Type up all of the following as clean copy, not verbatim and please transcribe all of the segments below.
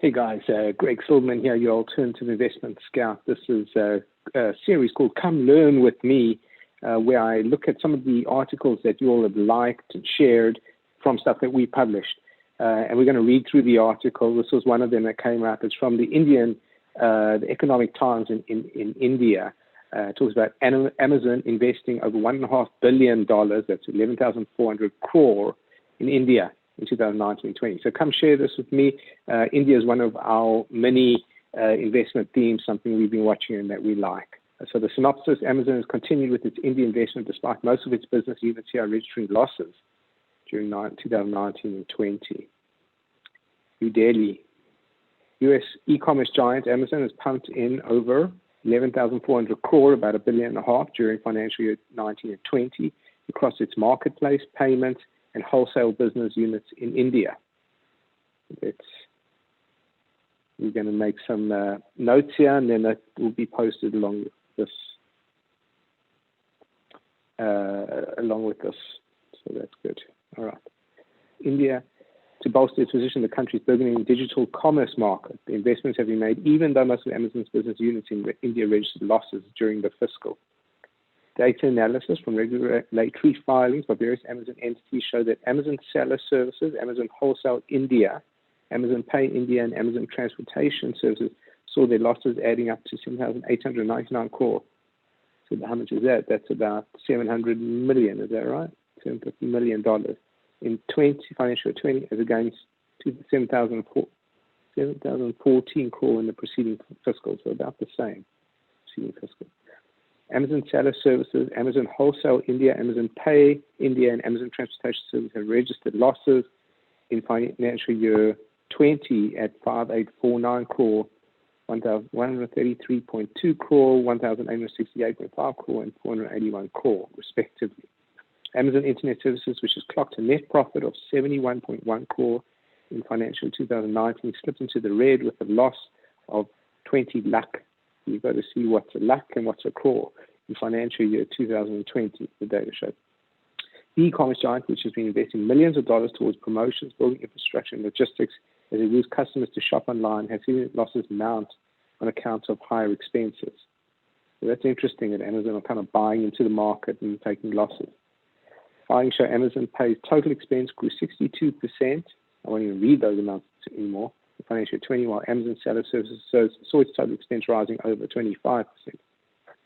Hey guys, Greg Silverman here, your alternative investment scout. This is a series called Come Learn With Me, where I look at some of the articles that you all have liked and shared from stuff that we published. And we're going to read through the article. This was one of them that came out. It's from the Economic Times in India. It talks about Amazon investing over $1.5 billion, that's 11,400 crore, in India in 2019-20. So come share this with me. India is one of our many investment themes, something we've been watching and that we like. So the synopsis: Amazon has continued with its India investment despite most of its business units here registering losses during 2019 and 20. New Delhi. US e-commerce giant Amazon has pumped in over 11,400 crore, about $1.5 billion during financial year 19 and 20 across its marketplace, payment, and wholesale business units in India. We're going to make some notes here, and then that will be posted along with this. So that's good. All right. India, to bolster its position, the country is building a digital commerce market. The investments have been made even though most of Amazon's business units in India registered losses during the fiscal. Data analysis from regulatory filings by various Amazon entities show that Amazon Seller Services, Amazon Wholesale India, Amazon Pay India, and Amazon Transportation Services saw their losses adding up to 7,899 crore. So how much is that? That's about 700 million, is that right? $750 million in financial year 20 as against 7,014 crore in the preceding fiscal, so about the same preceding fiscal. Amazon Seller Services, Amazon Wholesale India, Amazon Pay India, and Amazon Transportation Services have registered losses in financial year 20 at 5,849 crore, 1,133.2 crore, 1,868.5 crore, and 481 crore, respectively. Amazon Internet Services, which has clocked a net profit of 71.1 crore in financial 2019, slipped into the red with a loss of 20 lakh. You've got to see what's a lakh and what's a crore in financial year 2020, the data showed. The e-commerce giant, which has been investing millions of dollars towards promotions, building infrastructure, and logistics as it moves customers to shop online, has seen losses mount on account of higher expenses. So that's interesting that Amazon are kind of buying into the market and taking losses. Filings show Amazon Pay's total expense grew 62%. I won't even read those amounts anymore. In financial year 20, while Amazon Seller Services saw its total expense rising over 25%. In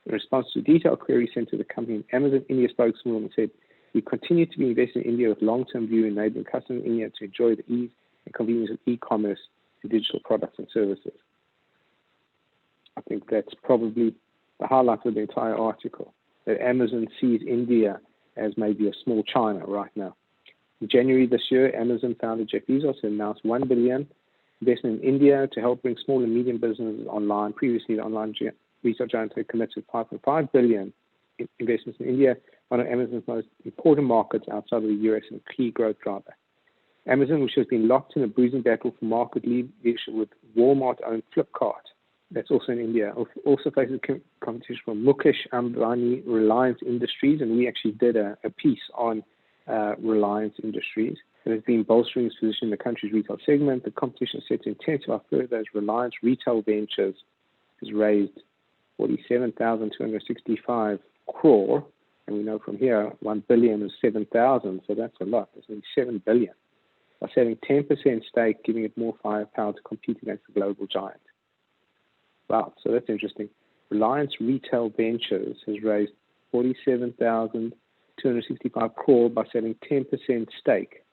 response to a detailed query sent to the company, Amazon India spokeswoman said, "We continue to be investing in India with long-term view, enabling customers in India to enjoy the ease and convenience of e-commerce and digital products and services." I think that's probably the highlight of the entire article, that Amazon sees India as maybe a small China right now. In January this year, Amazon founder Jeff Bezos announced $1 billion investment in India to help bring small and medium businesses online. Previously, the online retail giant had committed $5.5 billion investments in India, one of Amazon's most important markets outside of the US and a key growth driver. Amazon, which has been locked in a bruising battle for market leadership with Walmart-owned Flipkart, that's also in India, also faces competition from Mukesh Ambani Reliance Industries, and we actually did a piece on Reliance Industries. It has been bolstering its position in the country's retail segment. The competition is set to intensify further as Reliance Retail Ventures has raised 47,265 crore, and we know from here 1 billion is 7,000, so that's a lot. That's only 7 billion. By selling 10% stake, giving it more firepower to compete against the global giant. Wow, so that's interesting. Reliance Retail Ventures has raised 47,265 crore by selling 10% stake.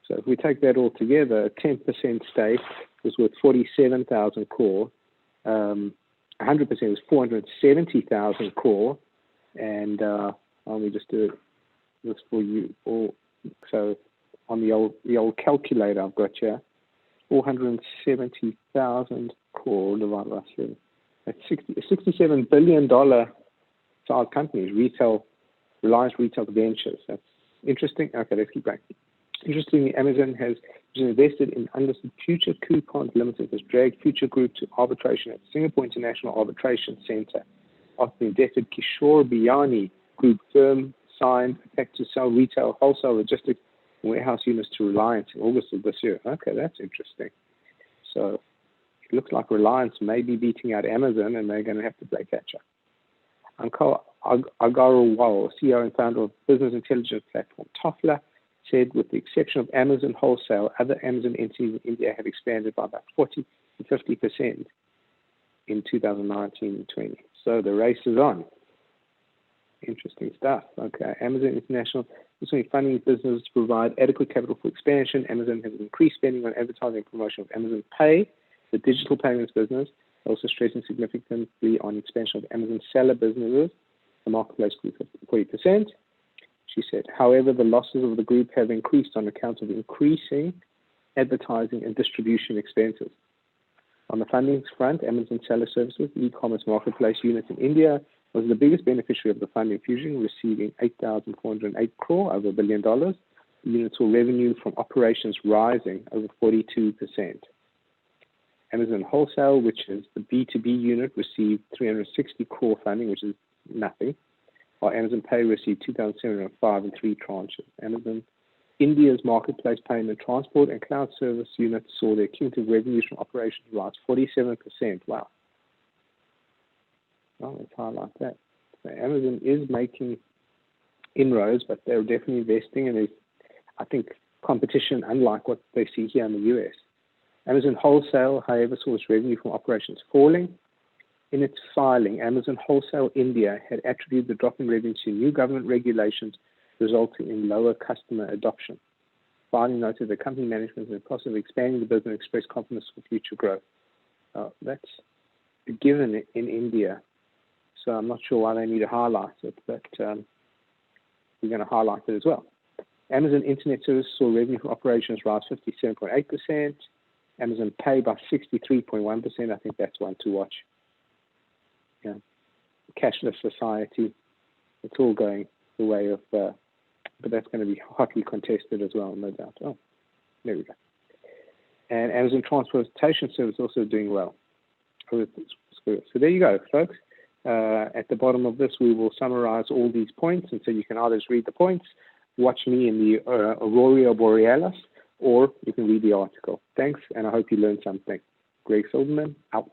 So if we take that all together, a 10% stake was worth 47,000 crore. 100% was 470,000 crore. And let me just do this for you. So on the old calculator I've got here, 470,000 crore divided by 7. That's $67 billion size companies, Reliance Retail Ventures. That's interesting. Okay, let's keep going. Interestingly, Amazon has invested in unlisted Future Coupons Limited, has dragged Future Group to arbitration at Singapore International Arbitration Center after the indebted Kishore Biyani Group firm signed a pact to sell wholesale logistics and warehouse units to Reliance in August of this year. Okay, that's interesting. looks like Reliance may be beating out Amazon, and they're going to have to play catch up. Ankal Agarwal, CEO and founder of business intelligence platform Toffler, said with the exception of Amazon Wholesale, other Amazon entities in India have expanded by about 40 to 50% in 2019 and 20. So the race is on. Interesting stuff. Okay, Amazon International is funding its business to provide adequate capital for expansion. Amazon has increased spending on advertising and promotion of Amazon Pay, the digital payments business, also stressing significantly on expansion of Amazon seller businesses. The marketplace grew 40%. She said, however, the losses of the group have increased on account of increasing advertising and distribution expenses. On the funding front, Amazon Seller Services, the e-commerce marketplace unit in India, was the biggest beneficiary of the fund infusion, receiving 8,408 crore, over $1 billion. The unit saw revenue from operations rising over 42%. Amazon Wholesale, which is the B2B unit, received 360 crore funding, which is nothing, while Amazon Pay received 2,705 in 3 tranches. Amazon India's marketplace payment, transport, and cloud service units saw their cumulative revenues from operations rise 47%. Wow. Well, let's highlight that. So Amazon is making inroads, but they're definitely investing, and there's, I think, competition unlike what they see here in the US. Amazon Wholesale, however, saw its revenue from operations falling. In its filing, Amazon Wholesale India had attributed the drop in revenue to new government regulations resulting in lower customer adoption. Filing noted the company management is in the process of expanding the business and expressed confidence for future growth. That's a given in India, so I'm not sure why they need to highlight it, but we're going to highlight it as well. Amazon Internet Services saw revenue from operations rise 57.8%. Amazon Pay by 63.1%. I think that's one to watch. Yeah. Cashless society, it's all going the way of, but that's going to be hotly contested as well, no doubt. Oh, there we go. And Amazon Transportation Service also doing well. So there you go, folks. At the bottom of this, we will summarize all these points, and so you can either read the points, watch me in the Aurora Borealis, or you can read the article. Thanks, and I hope you learned something. Greg Silverman, out.